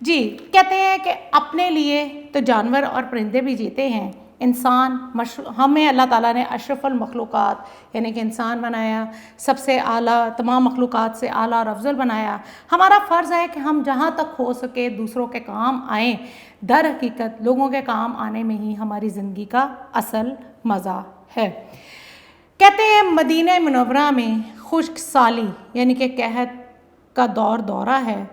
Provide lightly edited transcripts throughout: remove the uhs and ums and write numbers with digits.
جی کہتے ہیں کہ اپنے لیے تو جانور اور پرندے بھی جیتے ہیں، انسان ہمیں اللہ تعالیٰ نے اشرف المخلوقات یعنی کہ انسان بنایا، سب سے اعلیٰ تمام مخلوقات سے اعلیٰ اور افضل بنایا۔ ہمارا فرض ہے کہ ہم جہاں تک ہو سکے دوسروں کے کام آئیں، در حقیقت لوگوں کے کام آنے میں ہی ہماری زندگی کا اصل مزہ ہے۔ کہتے ہیں مدینہ منورہ میں خشک سالی یعنی کہ قحط کا دورہ ہے،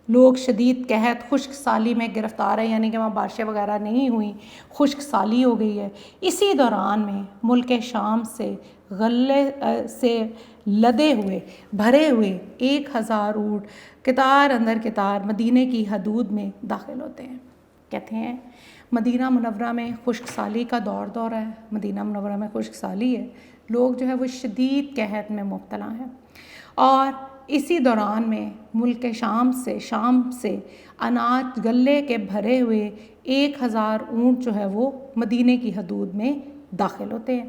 لوگ شدید قحط خشک سالی میں گرفتار ہیں، یعنی کہ وہاں بارشیں وغیرہ نہیں ہوئیں، خشک سالی ہو گئی ہے۔ اسی دوران میں ملک شام سے غلے سے لدے ہوئے بھرے ہوئے 1000 اونٹ قطار اندر قطار مدینے کی حدود میں داخل ہوتے ہیں۔ کہتے ہیں مدینہ منورہ میں خشک سالی کا دور ہے، مدینہ منورہ میں خشک سالی ہے، لوگ جو ہے وہ شدید قحط میں مبتلا ہیں، اور اسی دوران میں ملک شام سے اناج غلے کے بھرے ہوئے 1000 اونٹ جو ہے وہ مدینے کی حدود میں داخل ہوتے ہیں۔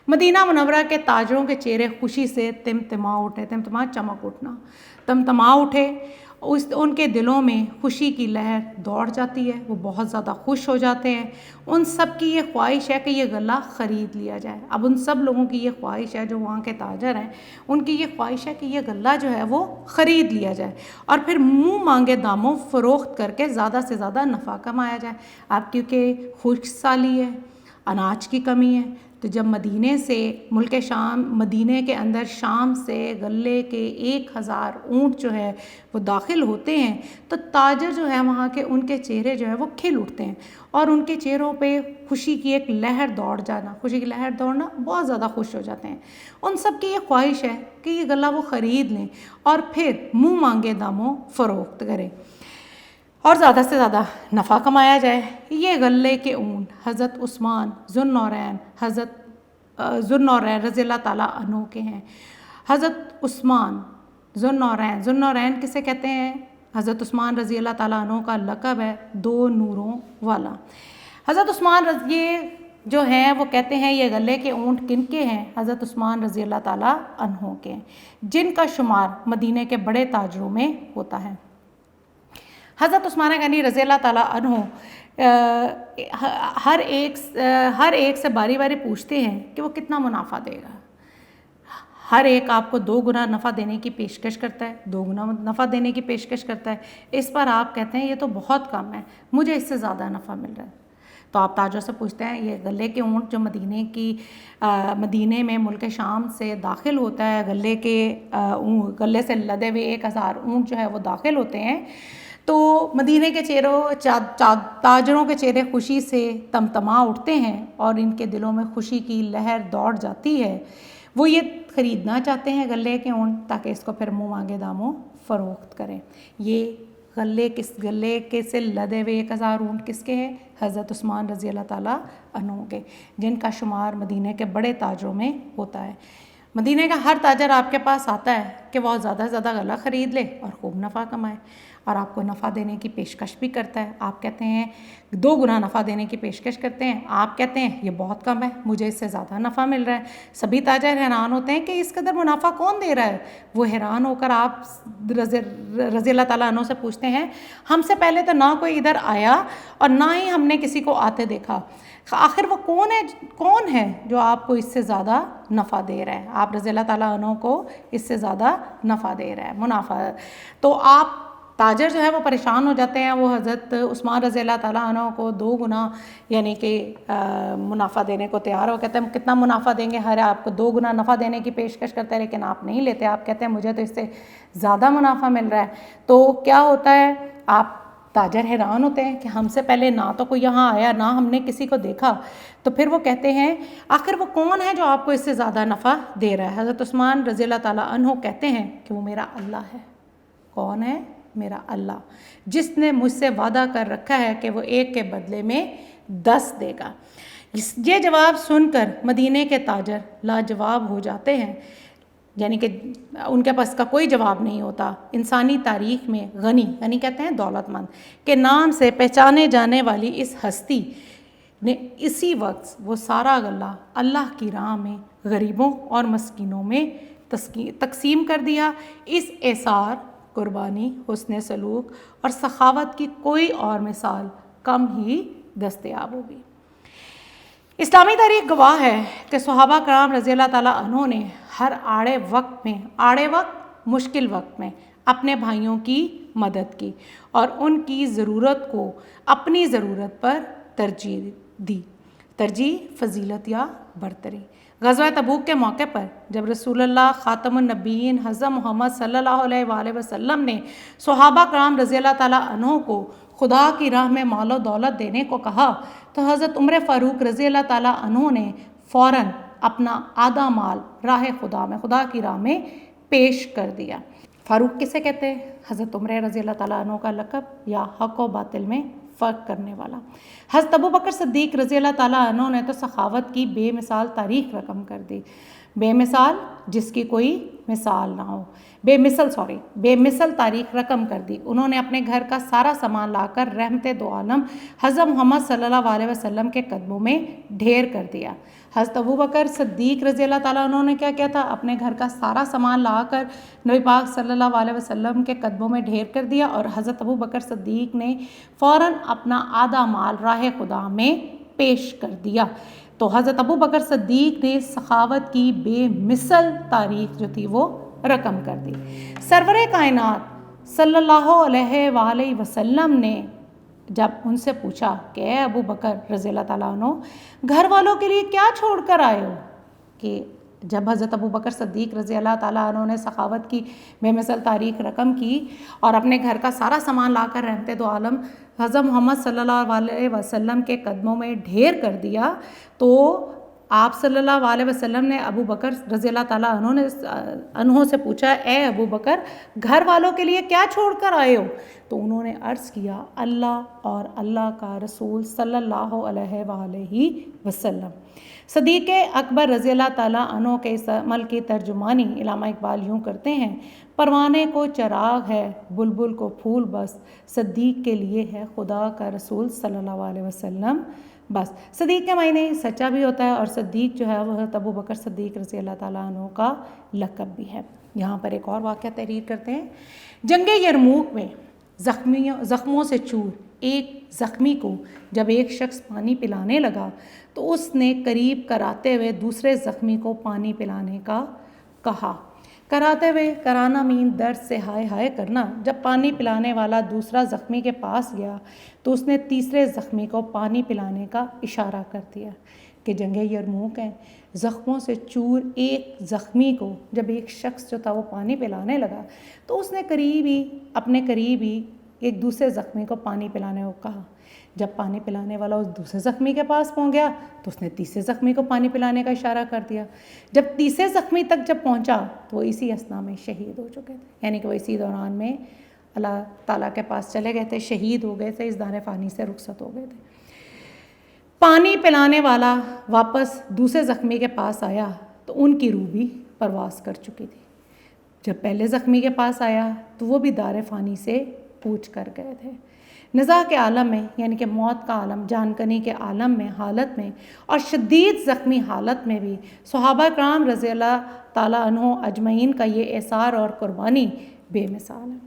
مدینہ منورہ کے تاجروں کے چہرے خوشی سے تمتما اٹھے، تمتما چمک اٹھنا، تمتما اٹھے، ان کے دلوں میں خوشی کی لہر دوڑ جاتی ہے، وہ بہت زیادہ خوش ہو جاتے ہیں۔ ان سب کی یہ خواہش ہے کہ یہ غلہ خرید لیا جائے۔ اب ان سب لوگوں کی یہ خواہش ہے جو وہاں کے تاجر ہیں، ان کی یہ خواہش ہے کہ یہ غلہ جو ہے وہ خرید لیا جائے اور پھر منہ مانگے داموں فروخت کر کے زیادہ سے زیادہ نفع کمایا جائے۔ اب کیونکہ خشک سالی ہے، اناج کی کمی ہے، تو جب مدینے کے اندر شام سے غلے کے 1000 اونٹ جو ہے وہ داخل ہوتے ہیں تو تاجر جو ہے وہاں کے ان کے چہرے جو ہے وہ کھل اٹھتے ہیں اور ان کے چہروں پہ خوشی کی ایک لہر خوشی کی لہر دوڑنا، بہت زیادہ خوش ہو جاتے ہیں۔ ان سب کی یہ خواہش ہے کہ یہ غلہ وہ خرید لیں اور پھر منہ مانگے داموں فروخت کریں اور زیادہ سے زیادہ نفع کمایا جائے۔ یہ غلے کے اونٹ حضرت عثمان ذوالنورین رضی اللہ تعالیٰ عنہ کے ہیں۔ حضرت عثمان ذوالنورین کسے کہتے ہیں؟ حضرت عثمان رضی اللہ تعالیٰ عنہ کا لقب ہے 2 نوروں والا۔ حضرت عثمان یہ جو ہیں وہ کہتے ہیں یہ غلے کے اونٹ کن کے ہیں؟ حضرت عثمان رضی اللہ تعالیٰ عنہ کے ہیں، جن کا شمار مدینے کے بڑے تاجروں میں ہوتا ہے۔ حضرت عثمان غنی رضی اللہ تعالیٰ عنہ ہر ایک سے باری باری پوچھتے ہیں کہ وہ کتنا منافع دے گا۔ ہر ایک آپ کو 2 گنا نفع دینے کی پیشکش کرتا ہے، 2 گنا نفع دینے کی پیشکش کرتا ہے۔ اس پر آپ کہتے ہیں یہ تو بہت کم ہے، مجھے اس سے زیادہ نفع مل رہا ہے۔ تو آپ تاجر سے پوچھتے ہیں یہ غلے کے اونٹ جو مدینے میں ملک شام سے داخل ہوتا ہے، غلے سے لدے ہوئے 1000 اونٹ جو ہے وہ داخل ہوتے ہیں، تو مدینے کے تاجروں کے چہرے خوشی سے تمتما اٹھتے ہیں اور ان کے دلوں میں خوشی کی لہر دوڑ جاتی ہے۔ وہ یہ خریدنا چاہتے ہیں غلے کے اونٹ تاکہ اس کو پھر منہ مانگے داموں فروخت کریں۔ یہ غلے کے سے لدے ہوئے 1000 اونٹ کس کے ہیں؟ حضرت عثمان رضی اللہ تعالیٰ عنہ کے، جن کا شمار مدینے کے بڑے تاجروں میں ہوتا ہے۔ مدینے کا ہر تاجر آپ کے پاس آتا ہے کہ وہ زیادہ سے زیادہ غلہ خرید لے اور خوب نفع کمائے، اور آپ کو نفع دینے کی پیشکش بھی کرتا ہے۔ آپ کہتے ہیں 2 گنا نفع دینے کی پیشکش کرتے ہیں، آپ کہتے ہیں یہ بہت کم ہے، مجھے اس سے زیادہ نفع مل رہا ہے۔ سبھی تاجر حیران ہوتے ہیں کہ اس قدر منافع کون دے رہا ہے۔ وہ حیران ہو کر آپ رضی اللہ تعالیٰ عنہ سے پوچھتے ہیں ہم سے پہلے تو نہ کوئی ادھر آیا اور نہ ہی ہم نے کسی کو آتے دیکھا، آخر وہ کون ہے جو آپ کو اس سے زیادہ نفع دے رہا ہے؟ آپ رضی اللہ تعالیٰ عنہ کو اس سے زیادہ نفع دے رہا ہے، منافع۔ تو آپ تاجر جو ہے وہ پریشان ہو جاتے ہیں، وہ حضرت عثمان رضی اللہ تعالیٰ عنہ کو 2 گنا یعنی کہ منافع دینے کو تیار ہو، کہتے ہیں کتنا منافع دیں گے، ہر آپ کو 2 گنا نفع دینے کی پیشکش کرتے ہیں لیکن آپ نہیں لیتے، آپ کہتے ہیں مجھے تو اس سے زیادہ منافع مل رہا ہے۔ تو کیا ہوتا ہے، آپ تاجر حیران ہوتے ہیں کہ ہم سے پہلے نہ تو کوئی یہاں آیا، نہ ہم نے کسی کو دیکھا، تو پھر وہ کہتے ہیں آخر وہ کون ہے جو آپ کو اس سے زیادہ نفع دے رہا ہے؟ حضرت عثمان رضی اللہ تعالیٰ عنہ کہتے ہیں کہ وہ میرا اللہ ہے۔ کون ہے؟ میرا اللہ، جس نے مجھ سے وعدہ کر رکھا ہے کہ وہ 1 کے بدلے میں 10 دے گا۔ یہ جواب سن کر مدینے کے تاجر لاجواب ہو جاتے ہیں، یعنی کہ ان کے پاس کا کوئی جواب نہیں ہوتا۔ انسانی تاریخ میں غنی کہتے ہیں دولت مند کے نام سے پہچانے جانے والی اس ہستی نے اسی وقت وہ سارا غلہ اللہ کی راہ میں غریبوں اور مسکینوں میں تقسیم کر دیا۔ اس اعصار قربانی، حسن سلوک اور سخاوت کی کوئی اور مثال کم ہی دستیاب ہوگی۔ اسلامی تاریخ گواہ ہے کہ صحابہ کرام رضی اللہ تعالیٰ عنہ نے ہر آڑے وقت مشکل وقت میں اپنے بھائیوں کی مدد کی اور ان کی ضرورت کو اپنی ضرورت پر ترجیح دی۔ ترجیح، فضیلت یا برتری۔ غزوہ تبوک کے موقع پر جب رسول اللہ خاتم النبیین حضرت محمد صلی اللہ علیہ وآلہ وسلم نے صحابہ کرام رضی اللہ تعالیٰ عنہ کو خدا کی راہ میں مال و دولت دینے کو کہا تو حضرت عمر فاروق رضی اللہ تعالیٰ عنہ نے فوراً اپنا آدھا مال راہ خدا کی راہ میں پیش کر دیا۔ فاروق کسے کہتے ہیں؟ حضرت عمر رضی اللہ تعالیٰ عنہ کا لقب یا حق و باطل میں فرق کرنے والا۔ حضرت ابو بکر صدیق رضی اللہ تعالیٰ عنہ نے تو سخاوت کی بے مثال تاریخ رقم کر دی، بے مثال جس کی کوئی مثال نہ ہو، بے مثل تاریخ رقم کر دی۔ انہوں نے اپنے گھر کا سارا سامان لا کر رحمت دو عالم حضرت محمد صلی اللہ علیہ وسلم کے قدموں میں ڈھیر کر دیا۔ حضرت ابو بکر صدیق رضی اللہ تعالیٰ عنہ نے کیا کیا تھا؟ اپنے گھر کا سارا سامان لا کر نبی پاک صلی اللہ علیہ وسلم کے قدموں میں ڈھیر کر دیا، اور حضرت ابو بکر صدیق نے فوراً اپنا آدھا مال راہ خدا میں پیش کر دیا۔ تو حضرت ابو بکر صدیق نے سخاوت کی بے مثل تاریخ جو تھی وہ رقم کر دی۔ سرور کائنات صلی اللہ علیہ وآلہ وسلم نے جب ان سے پوچھا کہ اے ابو بکر رضی اللہ تعالیٰ عنہ، گھر والوں کے لیے کیا چھوڑ کر آئے ہو؟ کہ جب حضرت ابو بکر صدیق رضی اللہ تعالیٰ عنہ نے سخاوت کی بے مثل تاریخ رقم کی اور اپنے گھر کا سارا سامان لا کر رحمت دو عالم حضرت محمد صلی اللہ علیہ وسلم کے قدموں میں ڈھیر کر دیا، تو آپ صلی اللہ علیہ وسلم نے ابو بکر رضی اللہ تعالیٰ عنہ سے پوچھا اے ابو بکر، گھر والوں کے لیے کیا چھوڑ کر آئے ہو؟ تو انہوں نے عرض کیا اللہ اور اللہ کا رسول صلی اللہ علیہ وآلہ وسلم۔ صدیق اکبر رضی اللہ تعالیٰ عنہ کے اس عمل کی ترجمانی علامہ اقبال یوں کرتے ہیں: پروانے کو چراغ ہے، بلبل کو پھول، بس صدیق کے لیے ہے خدا کا رسول صلی اللہ علیہ وسلم بس۔ صدیق کے معنی سچا بھی ہوتا ہے، اور صدیق جو ہے وہ حضرت ابو بکر صدیق رضی اللہ تعالیٰ عنہ کا لقب بھی ہے۔ یہاں پر ایک اور واقعہ تحریر کرتے ہیں۔ جنگ یرموک میں زخموں سے چور ایک زخمی کو جب ایک شخص پانی پلانے لگا تو اس نے قریب کراتے ہوئے دوسرے زخمی کو پانی پلانے کا کہا۔ کراتے ہوئے کرانا مین درد سے ہائے ہائے کرنا۔ جب پانی پلانے والا دوسرا زخمی کے پاس گیا تو اس نے تیسرے زخمی کو پانی پلانے کا اشارہ کر دیا کہ جنگ یرموک ہے، زخموں سے چور ایک زخمی کو جب ایک شخص جو تھا وہ پانی پلانے لگا تو اس نے اپنے قریب ہی ایک دوسرے زخمی کو پانی پلانے کو کہا۔ جب پانی پلانے والا اس دوسرے زخمی کے پاس پہنچ گیا تو اس نے تیسرے زخمی کو پانی پلانے کا اشارہ کر دیا۔ جب تیسرے زخمی تک جب پہنچا تو وہ اسی اثنا میں شہید ہو چکے تھے، یعنی کہ وہ اسی دوران میں اللہ تعالیٰ کے پاس چلے گئے تھے، شہید ہو گئے تھے، اس دار فانی سے رخصت ہو گئے تھے۔ پانی پلانے والا واپس دوسرے زخمی کے پاس آیا تو ان کی روح بھی پرواز کر چکی تھی۔ جب پہلے زخمی کے پاس آیا تو وہ بھی دار فانی سے کوچ کر گئے تھے۔ نزاع کے عالم میں، یعنی کہ موت کا عالم، جان کنی کے عالم میں، حالت میں اور شدید زخمی حالت میں بھی صحابہ کرام رضی اللہ تعالیٰ عنہ اجمعین کا یہ احسار اور قربانی بے مثال ہے۔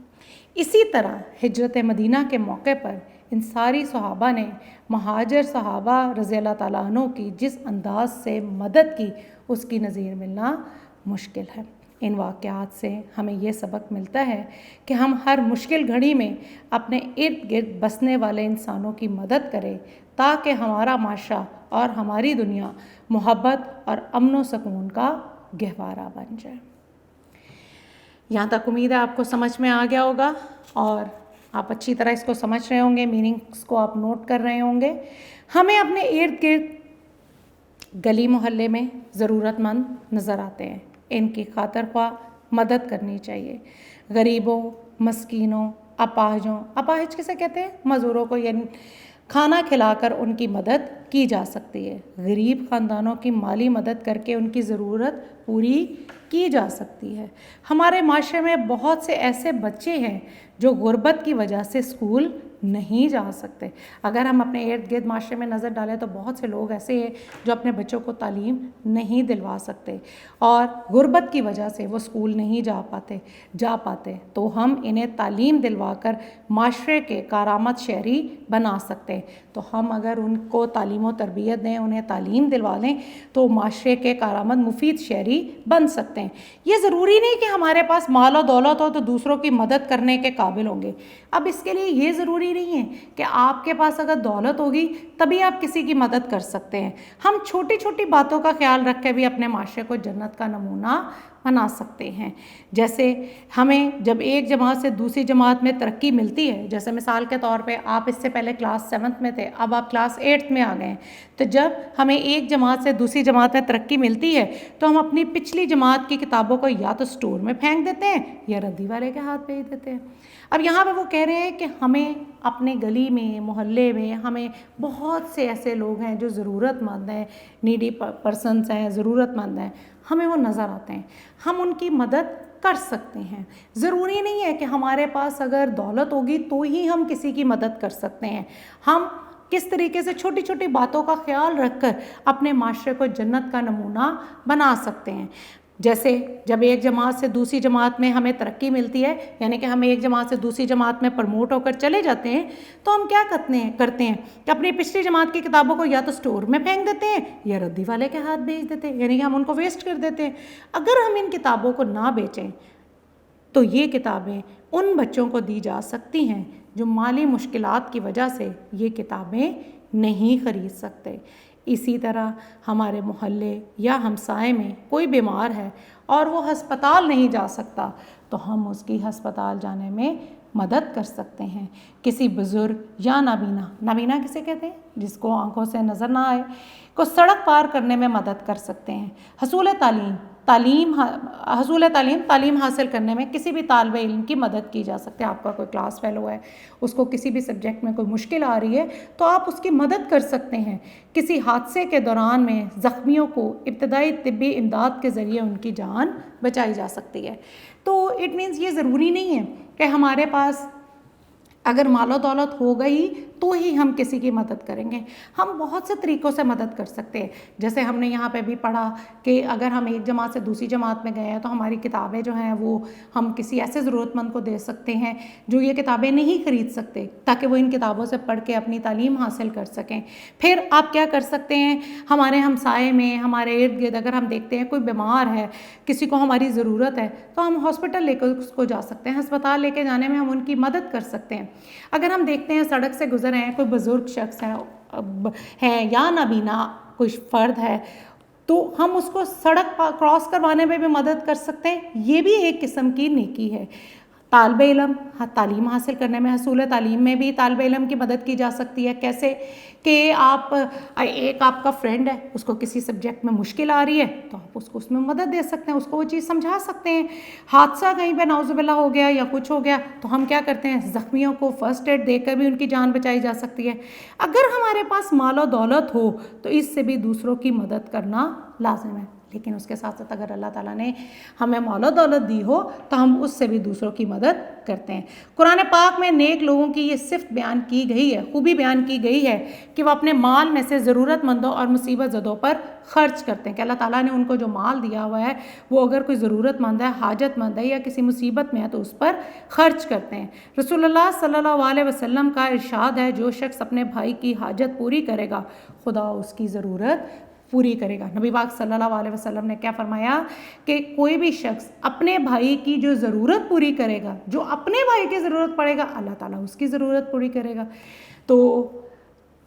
اسی طرح ہجرت مدینہ کے موقع پر انصاری صحابہ نے مہاجر صحابہ رضی اللہ تعالیٰ عنہ کی جس انداز سے مدد کی اس کی نظیر ملنا مشکل ہے۔ ان واقعات سے ہمیں یہ سبق ملتا ہے کہ ہم ہر مشکل گھڑی میں اپنے ارد گرد بسنے والے انسانوں کی مدد کریں تاکہ ہمارا معاشرہ اور ہماری دنیا محبت اور امن و سکون کا گہوارہ بن جائے۔ یہاں تک امید ہے آپ کو سمجھ میں آ گیا ہوگا اور آپ اچھی طرح اس کو سمجھ رہے ہوں گے، میننگس کو آپ نوٹ کر رہے ہوں گے۔ ہمیں اپنے ارد گرد گلی محلے میں ضرورت مند نظر آتے ہیں، ان کی خاطر خواہ مدد کرنی چاہیے۔ غریبوں، مسکینوں، اپاہج کسے کہتے ہیں؟ مزدوروں کو، یعنی کھانا کھلا کر ان کی مدد کی جا سکتی ہے۔ غریب خاندانوں کی مالی مدد کر کے ان کی ضرورت پوری کی جا سکتی ہے۔ ہمارے معاشرے میں بہت سے ایسے بچے ہیں جو غربت کی وجہ سے اسکول نہیں جا سکتے. اگر ہم اپنے ارد گرد معاشرے میں نظر ڈالیں تو بہت سے لوگ ایسے ہیں جو اپنے بچوں کو تعلیم نہیں دلوا سکتے اور غربت کی وجہ سے وہ اسکول نہیں جا پاتے. تو ہم انہیں تعلیم دلوا کر معاشرے کے کارآمد شہری بنا سکتے ہیں. تو ہم اگر ان کو تعلیم و تربیت دیں, انہیں تعلیم دلوا لیں تو معاشرے کے کارآمد مفید شہری بن سکتے ہیں. یہ ضروری نہیں کہ ہمارے پاس مال و دولت ہو تو دوسروں کی مدد کرنے کے قابل ہوں گے. اب اس کے لیے یہ ضروری نہیں ہے کہ آپ کے پاس اگر دولت ہوگی تبھی آپ کسی کی مدد کر سکتے ہیں. ہم چھوٹی چھوٹی باتوں کا خیال رکھ کے بھی اپنے معاشرے کو جنت کا نمونہ بنا سکتے ہیں. جیسے ہمیں جب ایک جماعت سے دوسری جماعت میں ترقی ملتی ہے, جیسے مثال کے طور پہ آپ اس سے پہلے کلاس 7 میں تھے, اب آپ کلاس 8 میں آ گئے ہیں, تو جب ہمیں ایک جماعت سے دوسری جماعت میں ترقی ملتی ہے تو ہم اپنی پچھلی جماعت کی کتابوں کو یا تو اسٹور میں پھینک دیتے ہیں یا ردی والے کے ہاتھ بھیج دیتے ہیں. اب یہاں پہ وہ کہہ رہے ہیں کہ ہمیں اپنے گلی میں, محلے میں, ہمیں بہت سے ایسے لوگ ہیں جو ضرورت مند ہیں, نیڈی پرسنس ہیں, ضرورت مند ہیں, ہمیں وہ نظر آتے ہیں, ہم ان کی مدد کر سکتے ہیں. ضروری نہیں ہے کہ ہمارے پاس اگر دولت ہوگی تو ہی ہم کسی کی مدد کر سکتے ہیں. ہم کس طریقے سے چھوٹی چھوٹی باتوں کا خیال رکھ کر اپنے معاشرے کو جنت کا نمونہ بنا سکتے ہیں. جیسے جب ایک جماعت سے دوسری جماعت میں ہمیں ترقی ملتی ہے, یعنی کہ ہم ایک جماعت سے دوسری جماعت میں پروموٹ ہو کر چلے جاتے ہیں, تو ہم کیا کرتے ہیں کہ اپنی پچھلی جماعت کی کتابوں کو یا تو اسٹور میں پھینک دیتے ہیں یا ردی والے کے ہاتھ بھیج دیتے ہیں, یعنی کہ ہم ان کو ویسٹ کر دیتے ہیں. اگر ہم ان کتابوں کو نہ بیچیں تو یہ کتابیں ان بچوں کو دی جا سکتی ہیں جو مالی مشکلات کی وجہ سے یہ کتابیں نہیں خرید سکتے. اسی طرح ہمارے محلے یا ہمسائے میں کوئی بیمار ہے اور وہ ہسپتال نہیں جا سکتا تو ہم اس کی ہسپتال جانے میں مدد کر سکتے ہیں. کسی بزرگ یا نابینا کسے کہتے ہیں, جس کو آنکھوں سے نظر نہ آئے, کو سڑک پار کرنے میں مدد کر سکتے ہیں. حصول تعلیم حاصل کرنے میں کسی بھی طالب علم کی مدد کی جا سکتی ہے. آپ کا کوئی کلاس فیلو ہے, اس کو کسی بھی سبجیکٹ میں کوئی مشکل آ رہی ہے تو آپ اس کی مدد کر سکتے ہیں. کسی حادثے کے دوران میں زخمیوں کو ابتدائی طبی امداد کے ذریعے ان کی جان بچائی جا سکتی ہے. تو اٹ مینز یہ ضروری نہیں ہے کہ ہمارے پاس اگر مال و دولت ہو گئی تو ہی ہم کسی کی مدد کریں گے. ہم بہت سے طریقوں سے مدد کر سکتے ہیں. جیسے ہم نے یہاں پہ بھی پڑھا کہ اگر ہم ایک جماعت سے دوسری جماعت میں گئے ہیں تو ہماری کتابیں جو ہیں وہ ہم کسی ایسے ضرورت مند کو دے سکتے ہیں جو یہ کتابیں نہیں خرید سکتے, تاکہ وہ ان کتابوں سے پڑھ کے اپنی تعلیم حاصل کر سکیں. پھر آپ کیا کر سکتے ہیں, ہمارے ہمسائے میں, ہمارے ارد گرد اگر ہم دیکھتے ہیں کوئی بیمار ہے, کسی کو ہماری ضرورت ہے, تو ہم ہاسپٹل لے کر اس کو جا سکتے ہیں, ہسپتال لے کے جانے میں ہم ان کی مدد کر سکتے ہیں. اگر ہم دیکھتے ہیں سڑک سے گزر رہے ہیں, کوئی بزرگ شخص ہے یا نابینا کوئی فرد ہے, تو ہم اس کو سڑک کراس کروانے میں بھی مدد کر سکتے ہیں. یہ بھی ایک قسم کی نیکی ہے. طالب علم تعلیم حاصل کرنے میں, حصول تعلیم میں بھی طالب علم کی مدد کی جا سکتی ہے. کیسے کہ ایک آپ کا فرینڈ ہے, اس کو کسی سبجیکٹ میں مشکل آ رہی ہے تو آپ اس کو اس میں مدد دے سکتے ہیں, اس کو وہ چیز سمجھا سکتے ہیں. حادثہ کہیں پہ نعوذ باللہ ہو گیا یا کچھ ہو گیا تو ہم کیا کرتے ہیں, زخمیوں کو فرسٹ ایڈ دے کر بھی ان کی جان بچائی جا سکتی ہے. اگر ہمارے پاس مال و دولت ہو تو اس سے بھی دوسروں کی مدد کرنا لازم ہے. لیکن اس کے ساتھ ساتھ اگر اللہ تعالیٰ نے ہمیں مال و دولت دی ہو تو ہم اس سے بھی دوسروں کی مدد کرتے ہیں. قرآن پاک میں نیک لوگوں کی یہ صفت بیان کی گئی ہے, خوبی بیان کی گئی ہے کہ وہ اپنے مال میں سے ضرورت مندوں اور مصیبت زدوں پر خرچ کرتے ہیں. کہ اللہ تعالیٰ نے ان کو جو مال دیا ہوا ہے وہ اگر کوئی ضرورت مند ہے, حاجت مند ہے یا کسی مصیبت میں ہے تو اس پر خرچ کرتے ہیں. رسول اللہ صلی اللہ علیہ وسلم کا ارشاد ہے, جو شخص اپنے بھائی کی حاجت پوری کرے گا خدا اس کی ضرورت پوری کرے گا. نبی پاک صلی اللہ علیہ وسلم نے کیا فرمایا کہ کوئی بھی شخص اپنے بھائی کی جو ضرورت پوری کرے گا, جو اپنے بھائی کی ضرورت پڑے گا, اللہ تعالیٰ اس کی ضرورت پوری کرے گا. تو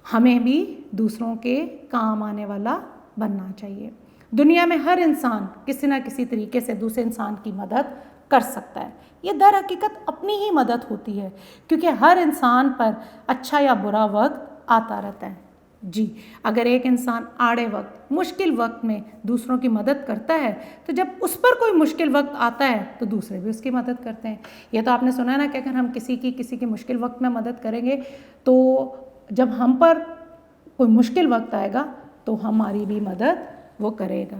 ہمیں بھی دوسروں کے کام آنے والا بننا چاہیے. دنیا میں ہر انسان کسی نہ کسی طریقے سے دوسرے انسان کی مدد کر سکتا ہے. یہ در حقیقت اپنی ہی مدد ہوتی ہے, کیونکہ ہر انسان پر اچھا یا برا وقت آتا رہتا ہے. جی, اگر ایک انسان آڑے وقت, مشکل وقت میں دوسروں کی مدد کرتا ہے تو جب اس پر کوئی مشکل وقت آتا ہے تو دوسرے بھی اس کی مدد کرتے ہیں. یہ تو آپ نے سنا ہے نا کہ اگر ہم کسی کی مشکل وقت میں مدد کریں گے تو جب ہم پر کوئی مشکل وقت آئے گا تو ہماری بھی مدد وہ کرے گا.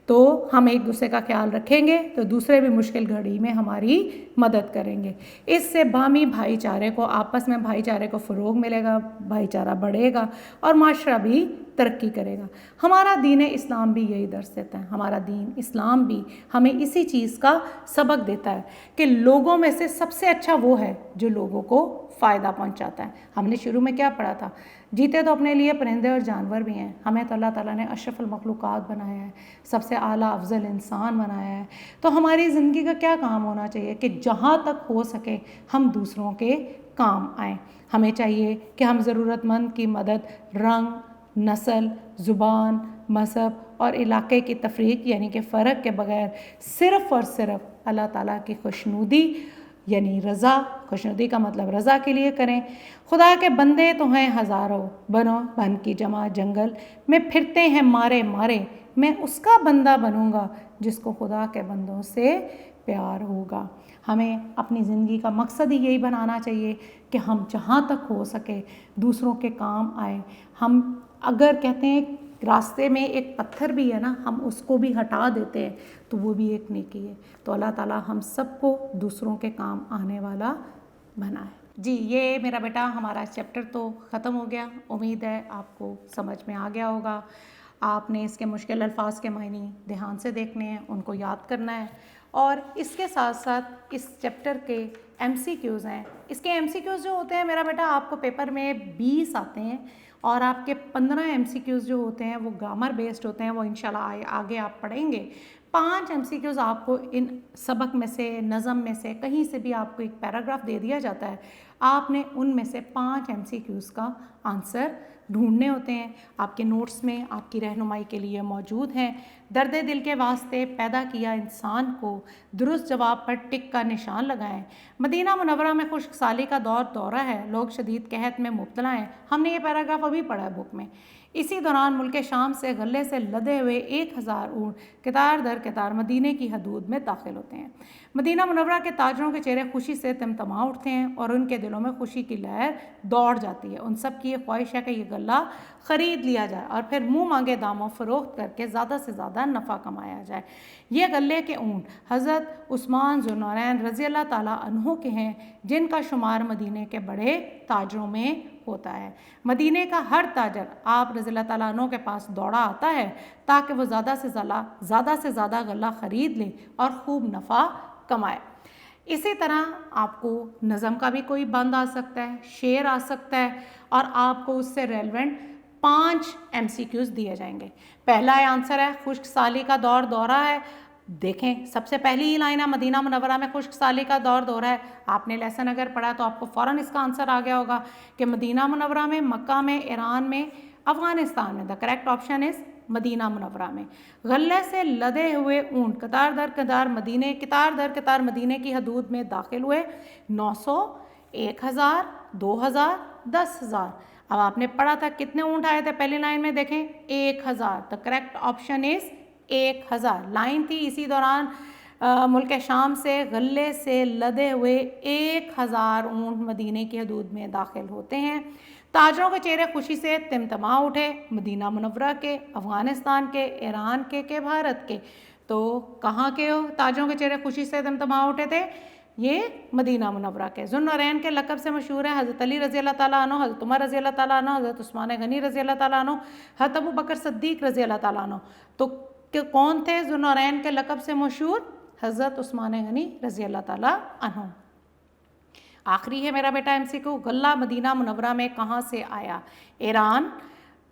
تو ہم ایک دوسرے کا خیال رکھیں گے تو دوسرے بھی مشکل گھڑی میں ہماری مدد کریں گے. اس سے باہمی بھائی چارے کو, آپس میں بھائی چارے کو فروغ ملے گا, بھائی چارہ بڑھے گا اور معاشرہ بھی ترقی کرے گا. ہمارا دین اسلام بھی یہی درس دیتا ہے, ہمارا دین اسلام بھی ہمیں اسی چیز کا سبق دیتا ہے کہ لوگوں میں سے سب سے اچھا وہ ہے جو لوگوں کو فائدہ پہنچاتا ہے. ہم نے شروع میں کیا پڑھا تھا؟ جیتے تو اپنے لیے پرندے اور جانور بھی ہیں, ہمیں تو اللہ تعالیٰ نے اشرف المخلوقات بنایا ہے, سب سے اعلیٰ افضل انسان بنایا ہے. تو ہماری زندگی کا کیا کام ہونا چاہیے کہ جہاں تک ہو سکے ہم دوسروں کے کام آئیں. ہمیں چاہیے کہ ہم ضرورت مند کی مدد رنگ, نسل, زبان, مذہب اور علاقے کی تفریق یعنی کہ فرق کے بغیر صرف اور صرف اللہ تعالیٰ کی خوشنودی یعنی رضا, خوشنودی کا مطلب رضا کے لیے کریں. خدا کے بندے تو ہیں ہزاروں, بنو بن کی جمع جنگل میں پھرتے ہیں مارے مارے, میں اس کا بندہ بنوں گا جس کو خدا کے بندوں سے پیار ہوگا. ہمیں اپنی زندگی کا مقصد ہی یہی بنانا چاہیے کہ ہم جہاں تک ہو سکے دوسروں کے کام آئیں. ہم اگر کہتے ہیں راستے میں ایک پتھر بھی ہے نا, ہم اس کو بھی ہٹا دیتے ہیں تو وہ بھی ایک نیکی ہے. تو اللہ تعالیٰ ہم سب کو دوسروں کے کام آنے والا بنائے. جی یہ میرا بیٹا ہمارا چیپٹر تو ختم ہو گیا. امید ہے آپ کو سمجھ میں آ گیا ہوگا. آپ نے اس کے مشکل الفاظ کے معنی دھیان سے دیکھنے ہیں, ان کو یاد کرنا ہے, اور اس کے ساتھ ساتھ اس چیپٹر کے ایم سی کیوز ہیں. اس کے ایم سی کیوز جو ہوتے ہیں میرا بیٹا آپ کو پیپر میں 20 آتے ہیں, اور آپ کے 15 ایم سی کیوز جو ہوتے ہیں وہ گرامر بیسڈ ہوتے ہیں, وہ انشاءاللہ آگے آپ پڑھیں گے. 5 ایم سی کیوز آپ کو ان سبق میں سے, نظم میں سے, کہیں سے بھی آپ کو ایک پیراگراف دے دیا جاتا ہے, آپ نے ان میں سے 5 ایم سی کیوز کا آنسر ڈھونڈنے ہوتے ہیں. آپ کے نوٹس میں آپ کی رہنمائی کے لیے موجود ہیں. درد دل کے واسطے پیدا کیا انسان کو, درست جواب پر ٹک کا نشان لگائیں. مدینہ منورہ میں خشک سالی کا دورہ ہے, لوگ شدید قحط میں مبتلا ہیں. ہم نے یہ پیراگراف ابھی پڑھا ہے بک میں. اسی دوران ملک شام سے غلے سے لدے ہوئے 1000 اونٹ قطار در قطار مدینے کی حدود میں داخل ہوتے ہیں. مدینہ منورہ کے تاجروں کے چہرے خوشی سے تمتما اٹھتے ہیں اور ان کے دلوں میں خوشی کی لہر دوڑ جاتی ہے. ان سب کی یہ خواہش ہے کہ یہ غلہ خرید لیا جائے اور پھر منہ مانگے داموں فروخت کر کے زیادہ سے زیادہ نفع کمایا جائے. یہ غلے کے اونٹ حضرت عثمان ذوالنورین رضی اللہ تعالیٰ عنہ کے ہیں, جن کا شمار مدینے کے بڑے تاجروں میں ہوتا ہے. مدینے کا ہر تاجر آپ رضی اللہ تعالیٰ عنہ کے پاس دوڑا آتا ہے تاکہ وہ زیادہ سے زیادہ غلہ خرید لے اور خوب نفع کمائے. اسی طرح آپ کو نظم کا بھی کوئی بند آ سکتا ہے, شعر آ سکتا ہے, اور آپ کو اس سے ریلیونٹ 5 ایم سی کیوز دیے جائیں گے. پہلا آنسر ہے خشک سالی کا دورہ ہے. دیکھیں سب سے پہلی ہی لائن ہے مدینہ منورہ میں خشک سالی کا دورہ ہے. آپ نے لیسن اگر پڑھا تو آپ کو فوراً اس کا آنسر آ گیا ہوگا کہ مدینہ منورہ میں, مکہ میں, ایران میں, افغانستان میں. دا کریکٹ آپشن از مدینہ منورہ میں. غلے سے لدے ہوئے اونٹ قطار در قطار مدینے کی حدود میں داخل ہوئے. 900, 1000, 2000, 10,000. اب آپ نے پڑھا تھا کتنے اونٹ آئے تھے پہلی لائن میں, دیکھیں 1000. The correct option is 1000. Line تھی اسی دوران ملک شام سے غلے سے لدے ہوئے 1000 اونٹ مدینے کی حدود میں داخل ہوتے ہیں. تاجروں کے چہرے خوشی سے تمتما اٹھے, مدینہ منورہ کے, افغانستان کے, ایران کے, بھارت کے. تو کہاں کے تاجروں کے چہرے خوشی سے تمتما اٹھے تھے؟ یہ مدینہ منورہ کے. ذوالنورین کے لقب سے مشہور ہے حضرت علی رضی اللہ تعالیٰ عنہ, حضرت عمر رضی اللہ تعالیٰ عنہ, حضرت عثمان غنی رضی اللہ تعالیٰ عنہ, حضرت ابو بکر صدیق رضی اللہ تعالیٰ عنہ. تو کون تھے ذوالنورین کے لقب سے مشہور؟ حضرت عثمان غنی رضی اللہ تعالیٰ عنہ. آخری ہے میرا بیٹا ایم سی کو, غلہ مدینہ منورہ میں کہاں سے آیا؟ ایران,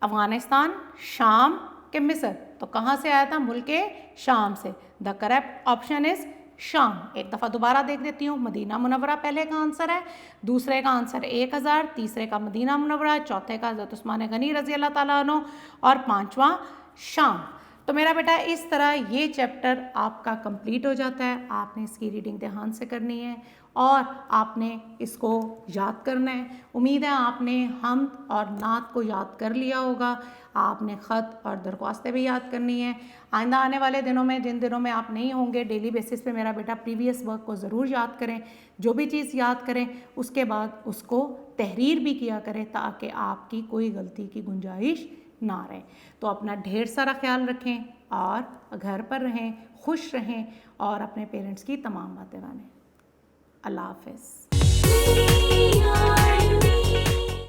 افغانستان, شام کے مصر. تو کہاں سے آیا تھا؟ ملک شام سے. دا کریکٹ آپشن از شام. ایک دفعہ دوبارہ دیکھ دیتی ہوں. مدینہ منورہ پہلے کا آنسر ہے, دوسرے کا آنسر 1000, تیسرے کا مدینہ منورہ, چوتھے کا حضرت عثمان غنی رضی اللہ تعالیٰ عنہ, اور 5واں شام. تو میرا بیٹا اس طرح یہ چیپٹر آپ کا کمپلیٹ ہو جاتا ہے. آپ نے اس کی ریڈنگ دھیان سے کرنی ہے اور آپ نے اس کو یاد کرنا ہے. امید ہے آپ نے حمد اور نعت کو یاد کر لیا ہوگا. آپ نے خط اور درخواستیں بھی یاد کرنی ہیں. آئندہ آنے والے دنوں میں, جن دنوں میں آپ نہیں ہوں گے, ڈیلی بیسس پہ میرا بیٹا پریویس ورک کو ضرور یاد کریں. جو بھی چیز یاد کریں اس کے بعد اس کو تحریر بھی کیا کریں تاکہ آپ کی کوئی غلطی کی گنجائش نہ رہے. تو اپنا ڈھیر سارا خیال رکھیں اور گھر پر رہیں, خوش رہیں اور اپنے پیرنٹس کی تمام باتیں مانیں. اللہ حافظ.